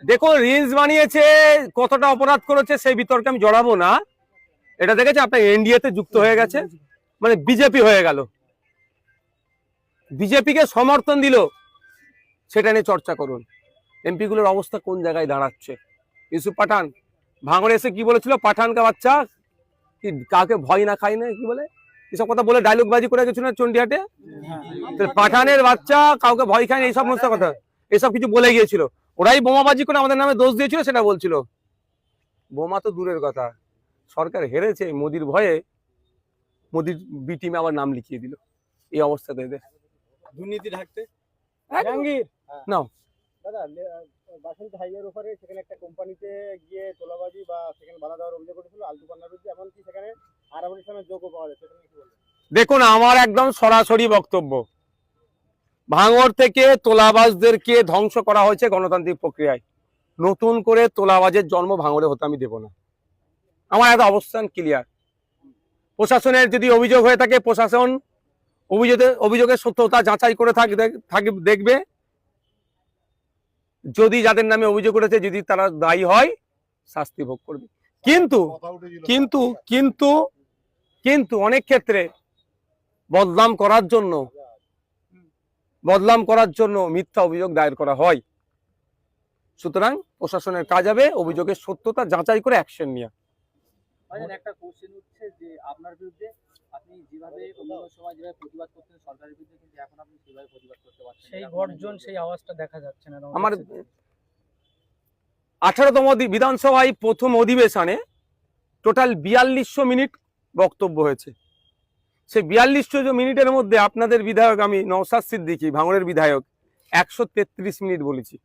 দেখো রিলস বানিয়েছে, কতটা অপরাধ করেছে সেই বিতর্কে আমি জড়াবো না। এটা দেখেছে আপনার এনডিএতে যুক্ত হয়ে গেছে, মানে বিজেপি হয়ে গেল, বিজেপিকে সমর্থন দিল, সেটা নিয়ে চর্চা করুন। এমপি গুলোর অবস্থা কোন জায়গায় দাঁড়াচ্ছে। ইউসুফ পাঠান ভাঙড়ে এসে কি বলেছিল, পাঠানকা বাচ্চা কি কাকে ভয় না খাই না কি বলে, এসব কথা বলে ডায়লগ বাজি করে গেছিল না চন্ডিহাটে। পাঠানের বাচ্চা কাউকে ভয় খায় না, এইসব সমস্ত কথা এসব কিছু বলে গিয়েছিল। ওরাই বোমাবাজি করে আমাদের নামে দোষ দিয়েছিল, সেটা বলছিল। বোমা তো দূরের কথা, সরকার হেরেছে মোদির ভয়ে, মোদির বি টিমে আবার নাম লিখিয়ে দিল। এই অবস্থাতে এদের দুর্নীতি ঢাকতে নাও দাদা বাসন্তী হাইওয়ের উপরে সেখানে একটা কোম্পানিতে গিয়ে তোলাবাজি বা সেখানে বাধা দেওয়ার অভিযোগ করেছিল আলতু পান্নার বিরুদ্ধে, এমনকি সেখানে আরাবুল ইসলামের যোগও পাওয়া যায়, সেখানে কি বলবেন? দেখুন আমার একদম সরাসরি বক্তব্য, ভাঙড় থেকে তোলাবাজদেরকে ধ্বংস করা হয়েছে গণতান্ত্রিক প্রক্রিয়ায়। নতুন করে তোলাবাজের জন্ম ভাঙড়ে হতে আমি দেব না। আমার একটা অবস্থান ক্লিয়ার। প্রশাসনের যদি অভিযোগ হয়ে থাকে, প্রশাসন অভিযোগের সত্যতা যাচাই করে দেখবে। যদি যাদের নামে অভিযোগ করেছে যদি তারা দায়ী হয়, শাস্তি ভোগ করবে। কিন্তু কিন্তু কিন্তু কিন্তু অনেক ক্ষেত্রে বদনাম করার জন্য মিথ্যা অভিযোগ দায়ের করা হয়। সুতরাং প্রশাসনের কাজ হবে অভিযোগের সত্যতা যাচাই করে অ্যাকশন নেওয়া। একটা কোশ্চেন উঠছে যে আপনার বিরুদ্ধে আপনি যেভাবে অন্য সময় যেভাবে প্রতিবাদ করতেন সরকারের বিরুদ্ধে, কিন্তু এখন আপনি সেভাবে প্রতিবাদ করতে পারছেন, সেই গর্জন সেই আওয়াজটা দেখা যাচ্ছে না। আমার 18তম বিধানসভায় প্রথম অধিবেশনে টোটাল 4200 মিনিট বক্তব্য হয়েছে। সেই 4200 মিনিটের মধ্যে আপনাদের বিধায়ক আমি নওশাদ সিদ্দিকী ভাঙড়ের বিধায়ক 133 মিনিট বলেছি।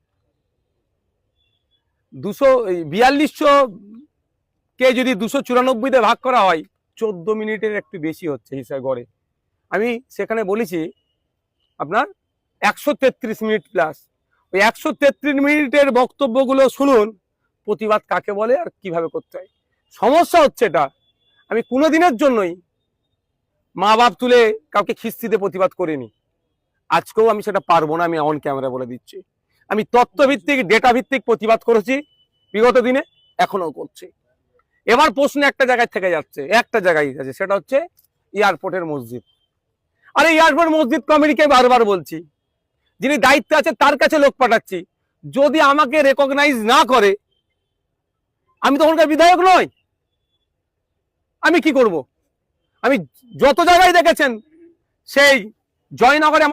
4200 কে যদি 294 ভাগ করা হয় 14 মিনিটের একটু বেশি হচ্ছে হিসাব গড়ে। আমি সেখানে বলেছি আপনার 133 মিনিট প্লাস। ওই 133 মিনিটের বক্তব্যগুলো শুনুন, প্রতিবাদ কাকে বলে আর কিভাবে করতে হয়। সমস্যা হচ্ছে এটা, আমি কোনোদিনের জন্যই মা বাপ তুলে কাউকে খিস্তিতে প্রতিবাদ করিনি, আজকেও আমি সেটা পারবো না। আমি অন ক্যামেরা বলে দিচ্ছি, আমি তথ্যভিত্তিক ডেটা ভিত্তিক প্রতিবাদ করেছি বিগত দিনে, এখনো করছি। এবার প্রশ্ন একটা জায়গায় থেকে যাচ্ছে, একটা জায়গায় আছে, সেটা হচ্ছে এয়ারপোর্টের মসজিদ। আরে এয়ারপোর্ট মসজিদ কমিটিকে বারবার বলছি, যিনি দায়িত্বে আছে তার কাছে লোক পাঠাচ্ছি। যদি আমাকে রেকগনাইজ না করে, আমি তো ওখানকার বিধায়ক নই, আমি কি করব? আমি যত জায়গায় দেখেছেন সেই জয়নগরে